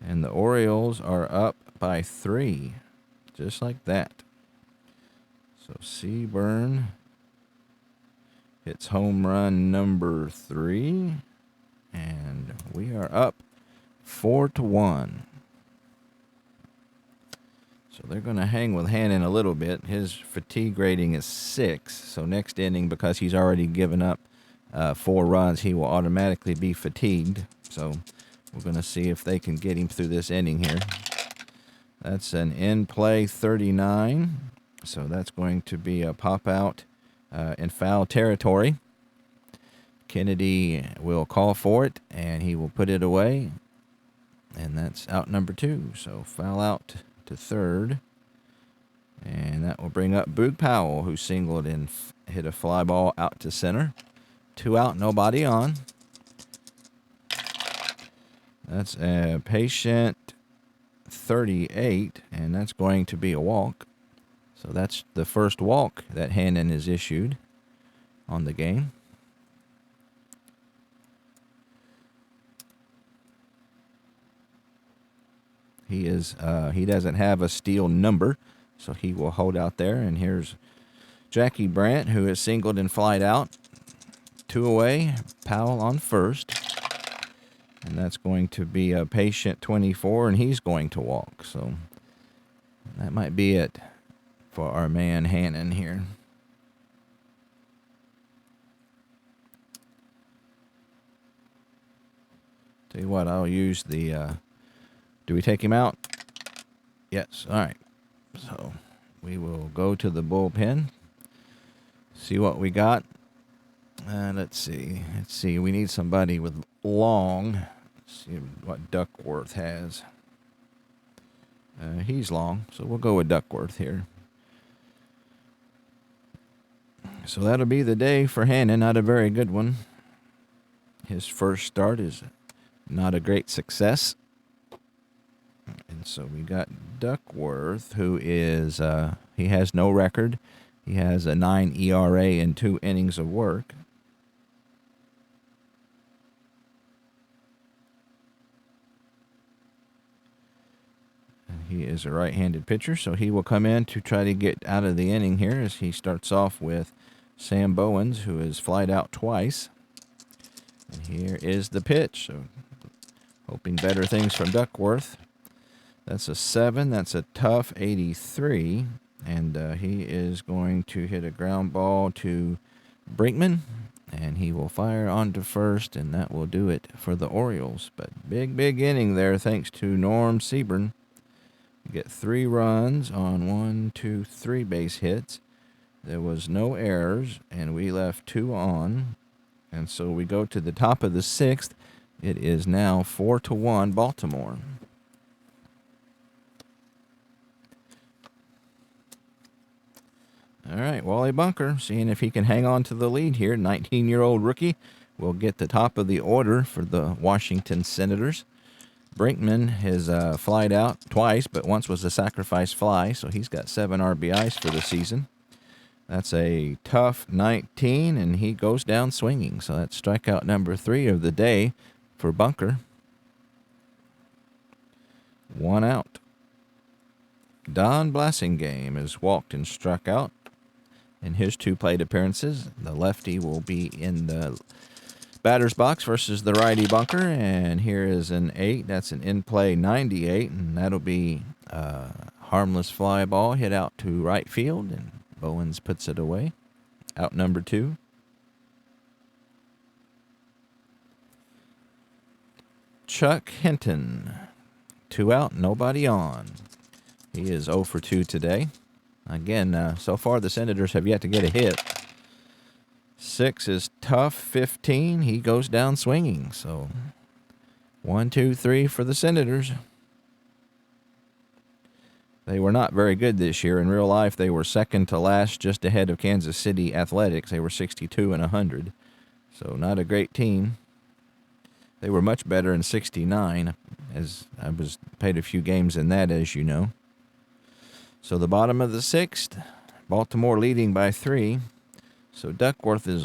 And the Orioles are up by 3, just like that. So Seaburn hits home run number 3, and we are up 4-1. So they're going to hang with Hannon a little bit. His fatigue rating is 6. So next inning, because he's already given up 4 runs, he will automatically be fatigued. So we're going to see if they can get him through this inning here. That's an in-play 39. So that's going to be a pop-out in foul territory. Kennedy will call for it, and he will put it away. And that's out number 2. So foul out to third. And that will bring up Boog Powell, who singled and hit a fly ball out to center. 2 out, nobody on. That's a patient 38, and that's going to be a walk. So that's the first walk that Hannon is issued on the game. He doesn't have a steal number, so he will hold out there. And here's Jackie Brandt, who is singled and flied out. 2 away, Powell on first. And that's going to be a patient 24, and he's going to walk. So that might be it for our man Hannon here. Tell you what, I'll use the... do we take him out? Yes. All right. So we will go to the bullpen. See what we got. Let's see. We need somebody with long. Let's see what Duckworth has. He's long, so we'll go with Duckworth here. So that'll be the day for Hannon. Not a very good one. His first start is not a great success. And so we got Duckworth, who is, he has no record. He has a 9 ERA in 2 innings of work. And he is a right-handed pitcher, so he will come in to try to get out of the inning here as he starts off with Sam Bowens, who is flied out twice. And here is the pitch. So hoping better things from Duckworth. That's a 7. That's a tough 83. And he is going to hit a ground ball to Brinkman. And he will fire onto first, and that will do it for the Orioles. But big inning there thanks to Norm Seaburn. We get 3 runs on 1, 2, 3 base hits. There was no errors, and we left 2 on. And so we go to the top of the 6th. It is now 4-1 Baltimore. All right, Wally Bunker, seeing if he can hang on to the lead here. 19-year-old rookie will get the top of the order for the Washington Senators. Brinkman has flied out twice, but once was a sacrifice fly, so he's got 7 RBIs for the season. That's a tough 19, and he goes down swinging. So that's strikeout number 3 of the day for Bunker. 1 out. Don Blassingame is walked and struck out in his 2 plate appearances. The lefty will be in the batter's box versus the righty Bunker, and here is an 8. That's an in-play 98, and that'll be a harmless fly ball hit out to right field, and Bowens puts it away. Out number 2. Chuck Hinton. 2 out, nobody on. He is 0 for 2 today. Again, so far the Senators have yet to get a hit. 6 is tough. 15, he goes down swinging. So 1, 2, 3 for the Senators. They were not very good this year. In real life, they were second to last, just ahead of Kansas City Athletics. They were 62 and 100, so not a great team. They were much better in 69, as I was paid a few games in that, as you know. So the bottom of the sixth, Baltimore leading by 3. So Duckworth is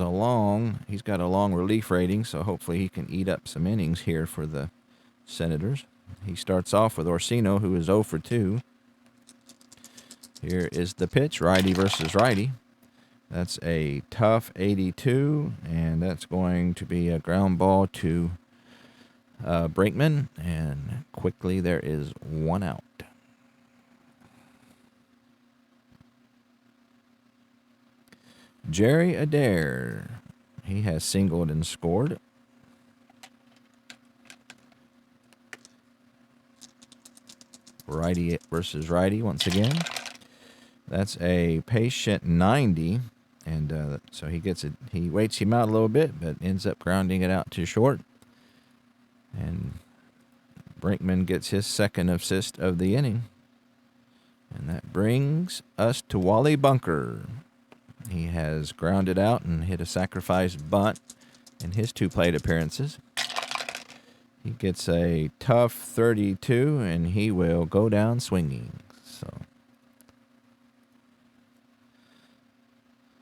he's got a long relief rating, so hopefully he can eat up some innings here for the Senators. He starts off with Orsino, who is 0 for 2. Here is the pitch, righty versus righty. That's a tough 82, and that's going to be a ground ball to Brinkman, and quickly there is 1 out. Jerry Adair, he has singled and scored. Righty versus righty once again. That's a patient 90, and so he gets it. He waits him out a little bit, but ends up grounding it out to short. And Brinkman gets his second assist of the inning. And that brings us to Wally Bunker. He has grounded out and hit a sacrifice bunt in his 2 plate appearances. He gets a tough 32, and he will go down swinging.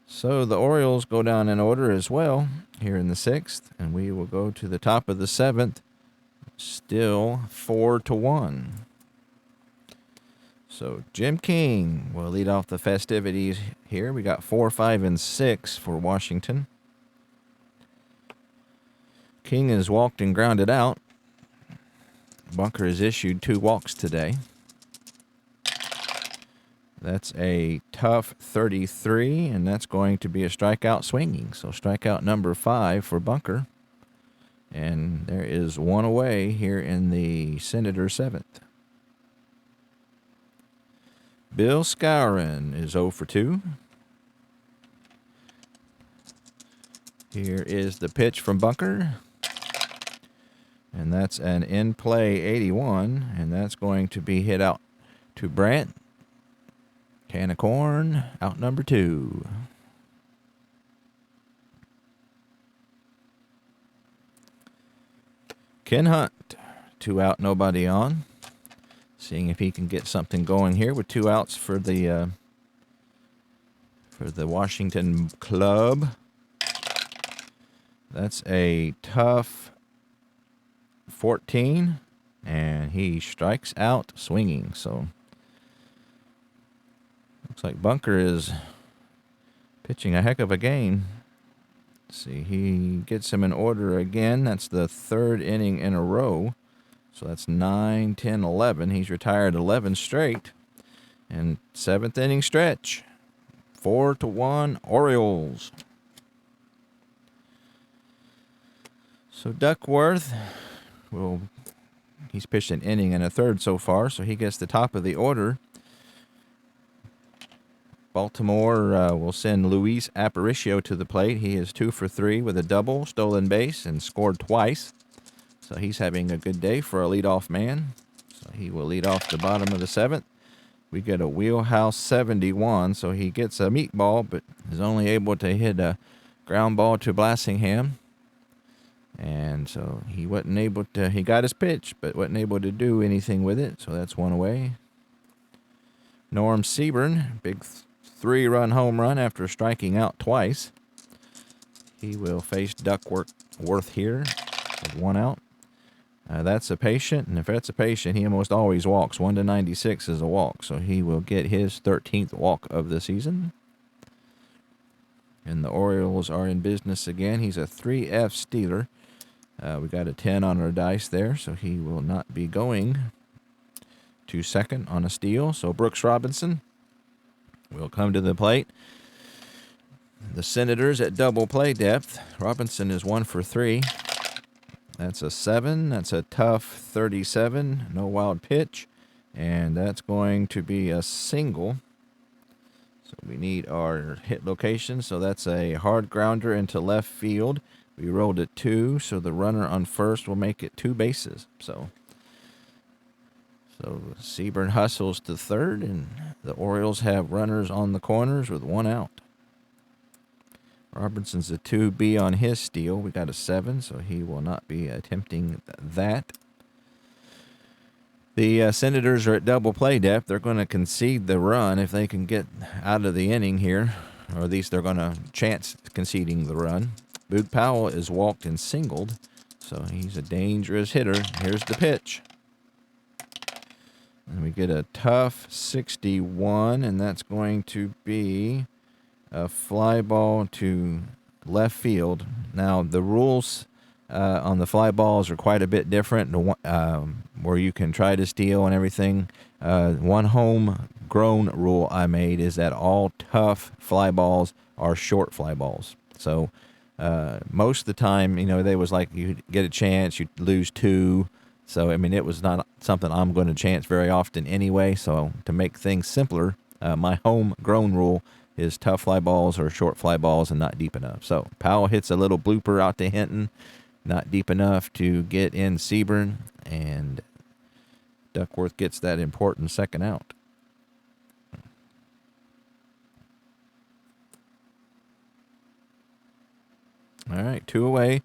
So the Orioles go down in order as well here in the 6th, and we will go to the top of the 7th, still 4-1. So Jim King will lead off the festivities here. We got 4, 5, and 6 for Washington. King has walked and grounded out. Bunker has issued 2 walks today. That's a tough 33, and that's going to be a strikeout swinging. So strikeout number 5 for Bunker. And there is 1 away here in the Senator 7th. Bill Skowron is 0 for 2. Here is the pitch from Bunker. And that's an in-play 81, and that's going to be hit out to Brandt. Can of corn, out number 2. Ken Hunt, 2 out, nobody on. Seeing if he can get something going here with 2 outs for the Washington club. That's a tough 14, and he strikes out swinging. So looks like Bunker is pitching a heck of a game. Let's see, he gets him in order again. That's the 3rd inning in a row. So that's 9, 10, 11. He's retired 11 straight. And 7th inning stretch. 4-1 Orioles. So Duckworth he's pitched an inning and a third so far, so he gets the top of the order. Baltimore will send Luis Aparicio to the plate. He is 2 for 3 with a double, stolen base, and scored twice. So he's having a good day for a leadoff man. So he will lead off the bottom of the 7th. We get a wheelhouse 71, so he gets a meatball, but is only able to hit a ground ball to Blassingham. And so he wasn't able to, he got his pitch, but wasn't able to do anything with it. So that's 1 away. Norm Seaburn, big 3-run home run after striking out twice. He will face Duckworth here with 1 out. That's a patient, and if that's a patient, he almost always walks. 1-96 is a walk, so he will get his 13th walk of the season. And the Orioles are in business again. He's a 3F stealer. We got a 10 on our dice there, so he will not be going to second on a steal. So Brooks Robinson will come to the plate. The Senators at double play depth. Robinson is 1 for 3. That's a 7. That's a tough 37. No wild pitch. And that's going to be a single. So we need our hit location. So that's a hard grounder into left field. We rolled it 2, so the runner on first will make it 2 bases. So So Seaburn hustles to third, and the Orioles have runners on the corners with one out. Robertson's a 2B on his steal. We got a 7, so he will not be attempting that. The Senators are at double play depth. They're going to concede the run if they can get out of the inning here, or at least they're going to chance conceding the run. Boog Powell is walked and singled, so he's a dangerous hitter. Here's the pitch. And we get a tough 61, and that's going to be a fly ball to left field. Now, the rules on the fly balls are quite a bit different, where you can try to steal and everything. One homegrown rule I made is that all tough fly balls are short fly balls. So most of the time, they was like you get a chance, you lose 2. So, I mean, it was not something I'm going to chance very often anyway. So, to make things simpler, my homegrown rule is tough fly balls or short fly balls and not deep enough. So, Powell hits a little blooper out to Hinton, not deep enough to get in Seaburn, and Duckworth gets that important second out. All right, 2 away.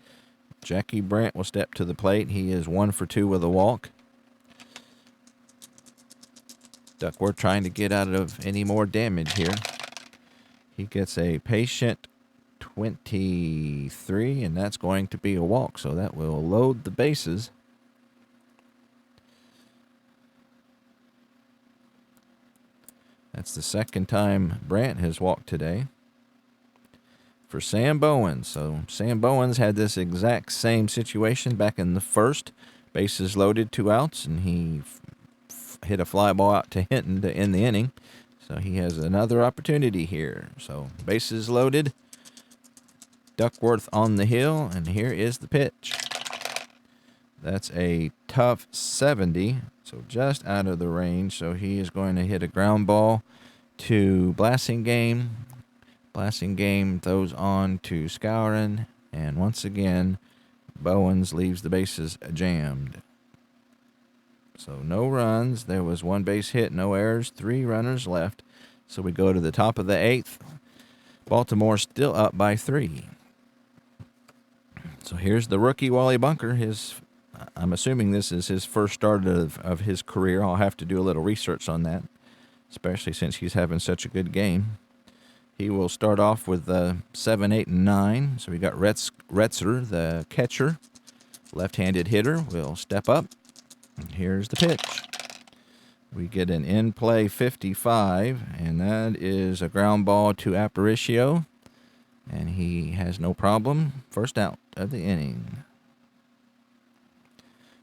Jackie Brandt will step to the plate. He is 1 for 2 with a walk. Duckworth trying to get out of any more damage here. He gets a patient 23, and that's going to be a walk, so that will load the bases. That's the second time Brandt has walked today. For Sam Bowens. So Sam Bowens had this exact same situation back in the first. Bases loaded, 2 outs, and he hit a fly ball out to Hinton to end the inning. So he has another opportunity here. So bases loaded. Duckworth on the hill, and here is the pitch. That's a tough 70, so just out of the range. So he is going to hit a ground ball to Blassingame. Blassingame throws on to Scourin, and once again, Bowens leaves the bases jammed. So no runs. There was 1 base hit, no errors, 3 runners left. So we go to the top of the 8th. Baltimore still up by 3. So here's the rookie Wally Bunker. I'm assuming this is his first start of his career. I'll have to do a little research on that, especially since he's having such a good game. He will start off with 7, 8, and 9. So we got Retzer, the catcher, left-handed hitter, will step up. And here's the pitch. We get an in-play 55, and that is a ground ball to Aparicio. And he has no problem. First out of the inning.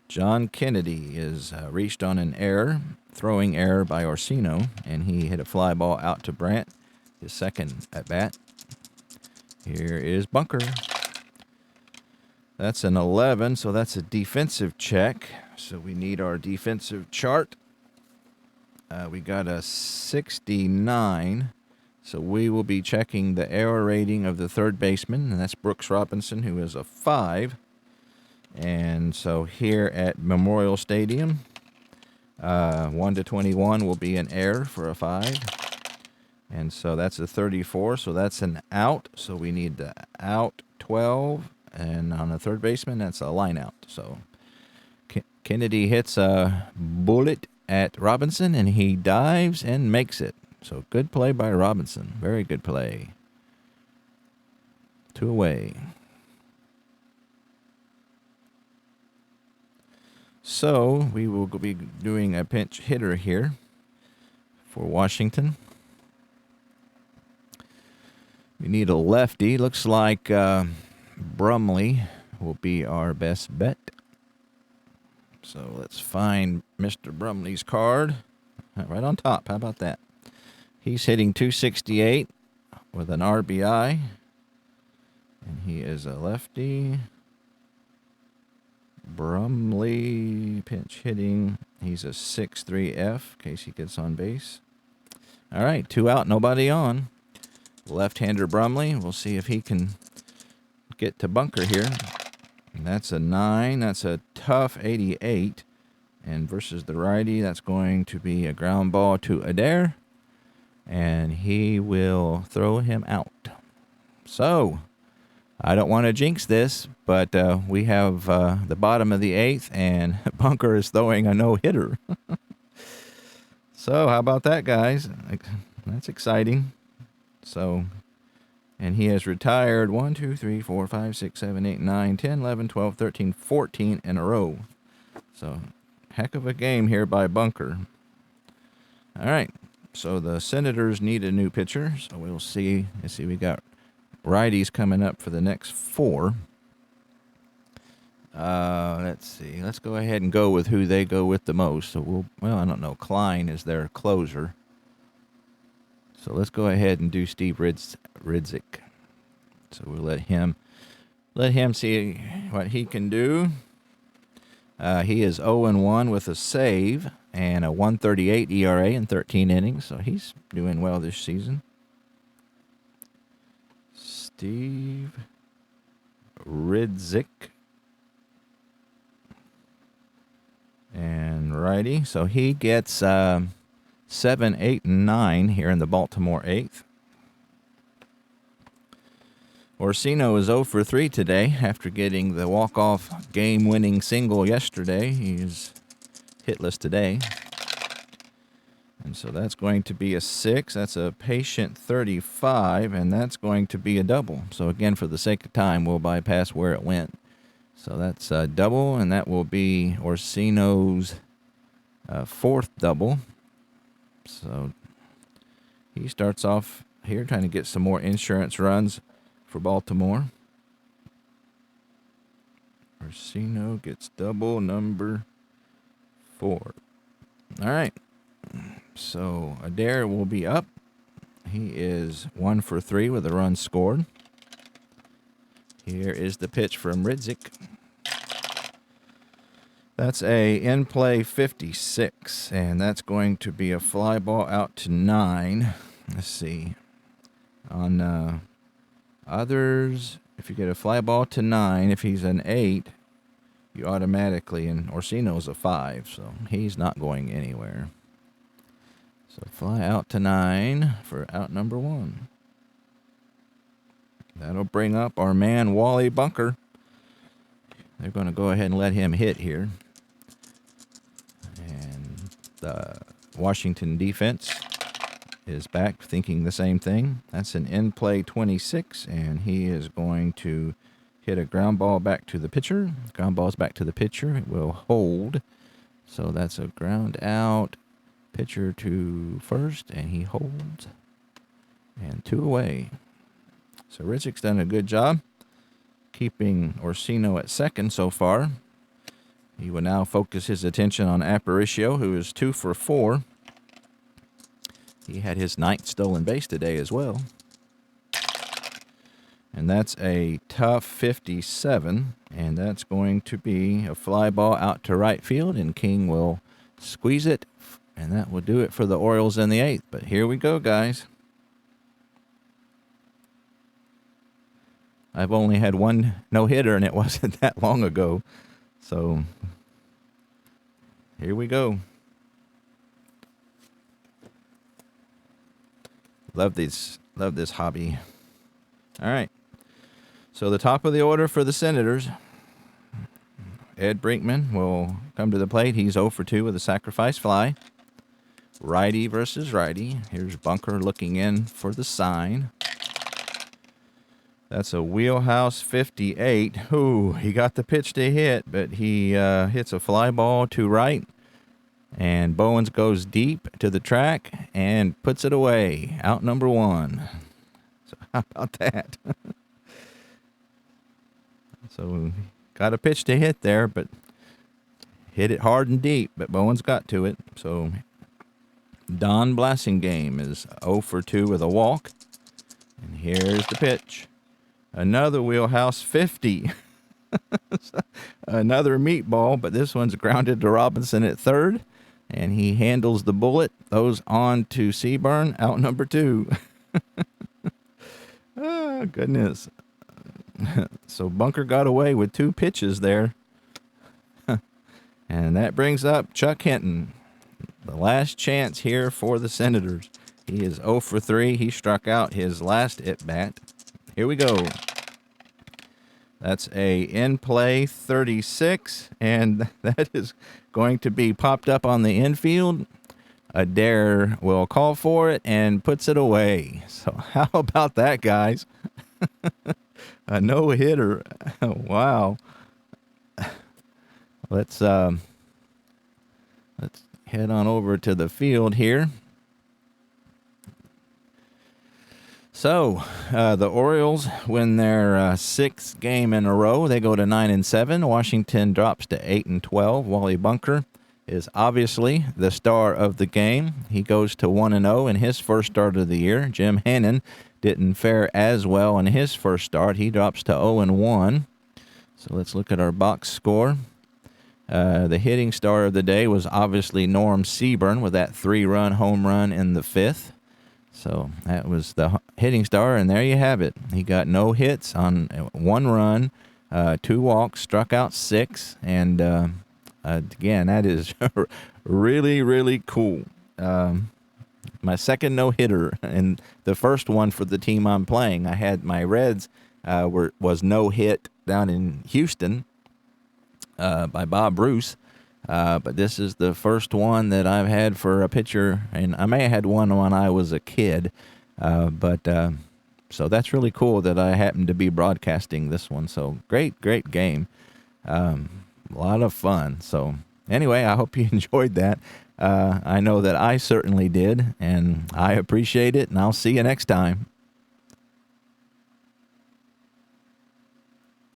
John Kennedy is reached on an error, throwing error by Orsino, and he hit a fly ball out to Brandt. His second at bat. Here is Bunker. That's an 11, so that's a defensive check. So we need our defensive chart. We got a 69. So we will be checking the error rating of the third baseman, and that's Brooks Robinson, who is a 5. And so here at Memorial Stadium, 1 to 21 will be an error for a 5. And so that's a 34, so that's an out. So we need the out 12. And on the third baseman, that's a line out. So Kennedy hits a bullet at Robinson, and he dives and makes it. So good play by Robinson. Very good play. 2 away. So we will be doing a pinch hitter here for Washington. We need a lefty. Looks like Brumley will be our best bet. So let's find Mr. Brumley's card. Right on top. How about that? He's hitting 268 with an RBI. And he is a lefty. Brumley pinch hitting. He's a 6-3 F in case he gets on base. All right, 2 out, nobody on. Left-hander Brumley. We'll see if he can get to Bunker here. And that's a 9. That's a tough 88. And versus the righty, that's going to be a ground ball to Adair. And he will throw him out. So, I don't want to jinx this, but we have the bottom of the 8th, and Bunker is throwing a no-hitter. So, how about that, guys? That's exciting. So, and he has retired 1, 2, 3, 4, 5, 6, 7, 8, 9, 10, 11, 12, 13, 14 in a row. So, heck of a game here by Bunker. All right. So, the Senators need a new pitcher. So, we'll see. Let's see, we got righties coming up for the next 4. Let's see. Let's go ahead and go with who they go with the most. So I don't know. Klein is their closer. So let's go ahead and do Steve Ridzik. So we'll let him see what he can do. He is 0-1 with a save and a 1.38 ERA in 13 innings. So he's doing well this season. Steve Ridzik. And righty. So he gets 7, 8, and 9 here in the Baltimore 8th. Orsino is 0 for 3 today after getting the walk-off game-winning single yesterday. He's hitless today. And so that's going to be a 6. That's a patient 35, and that's going to be a double. So again, for the sake of time, we'll bypass where it went. So that's a double, and that will be Orsino's 4th double. So he starts off here trying to get some more insurance runs for Baltimore. Orsino gets double number 4. All right. So Adair will be up. He is 1 for 3 with a run scored. Here is the pitch from Ridzik. That's a in-play 56, and that's going to be a fly ball out to 9. Let's see. On others, if you get a fly ball to 9, if he's an 8, you automatically, and Orsino's a 5, so he's not going anywhere. So fly out to 9 for out number 1. That'll bring up our man, Wally Bunker. They're going to go ahead and let him hit here. And the Washington defense is back thinking the same thing. That's an in-play 26, and he is going to hit a ground ball back to the pitcher. Ground ball's back to the pitcher. It will hold. So that's a ground out. Pitcher to first, and he holds. And 2 away. So Ridzik's done a good job keeping Orsino at second so far. He will now focus his attention on Aparicio, who is 2 for 4. He had his 9th stolen base today as well. And that's a tough 57, and that's going to be a fly ball out to right field, and King will squeeze it, and that will do it for the Orioles in the 8th. But here we go, guys. I've only had one no-hitter, and it wasn't that long ago. So here we go. Love this hobby. All right. So the top of the order for the Senators. Ed Brinkman will come to the plate. He's 0 for 2 with a sacrifice fly. Righty versus righty. Here's Bunker looking in for the sign. That's a wheelhouse 58. Ooh, he got the pitch to hit, but he hits a fly ball to right. And Bowens goes deep to the track and puts it away. Out number 1. So how about that? So got a pitch to hit there, but hit it hard and deep, but Bowens got to it. So Don Blasingame is 0 for 2 with a walk. And here's the pitch. Another wheelhouse 50. Another meatball, but this one's grounded to Robinson at third. And he handles the bullet. Those on to Seaburn, out number 2. Oh, goodness. So Bunker got away with 2 pitches there. And that brings up Chuck Hinton. The last chance here for the Senators. He is 0 for 3. He struck out his last at-bat. Here we go. That's a in-play 36, and that is going to be popped up on the infield. Adair will call for it and puts it away. So how about that, guys? A no-hitter. Wow. Let's head on over to the field here. So the Orioles win their sixth game in a row. They go to 9-7. Washington drops to 8-12. Wally Bunker is obviously the star of the game. He goes to 1-0 in his first start of the year. Jim Hannon didn't fare as well in his first start. He drops to 0-1. So let's look at our box score. The hitting star of the day was obviously Norm Seaburn with that 3-run home run in the fifth. So that was the hitting star, and there you have it. He got no hits on 1 run, 2 walks, struck out 6, and again, that is really, really cool. My second no-hitter, and the first one for the team I'm playing. I had my Reds was no hit down in Houston by Bob Bruce. But this is the first one that I've had for a pitcher, and I may have had one when I was a kid, so that's really cool that I happened to be broadcasting this one. So great game, a lot of fun. So anyway, I hope you enjoyed that. I know that I certainly did, and I appreciate it, and I'll see you next time.